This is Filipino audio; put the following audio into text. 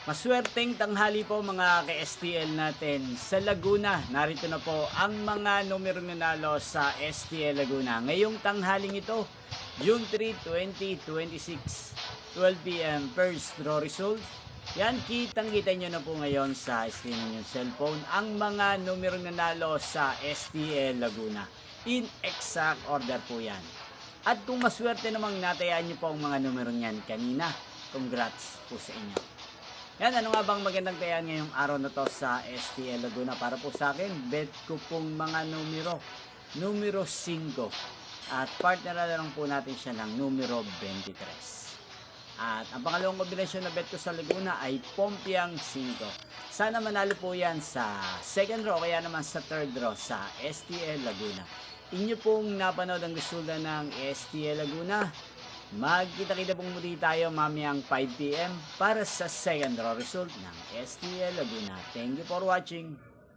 Maswerteng tanghali po mga ka-STL natin sa Laguna. Narito na po ang mga numerong nanalo sa STL Laguna. Ngayong tanghaling ito, June 3, 2026, 12 p.m. First draw result. Yan, kitang-kita nyo na po ngayon sa screen ng inyong cellphone ang mga numerong nanalo sa STL Laguna. In exact order po yan. At kung maswerte namang natayaan nyo po ang mga numerong yan kanina, congrats po sa inyo. Yan, ano nga bang magandang tayan ngayong araw na to sa STL Laguna? Para po sa akin, bet ko pong mga numero 5. At partner na lang po natin siya ng numero 23. At ang pangalawang kombinasyon na bet ko sa Laguna ay Pompiang 5. Sana manalo po yan sa second draw, kaya naman sa third draw sa STL Laguna. Inyo pong napanood ang resulta ng STL Laguna. Magkita-kita pong muli tayo mamayang 5 p.m. para sa second draw result ng STL Laguna. Thank you for watching.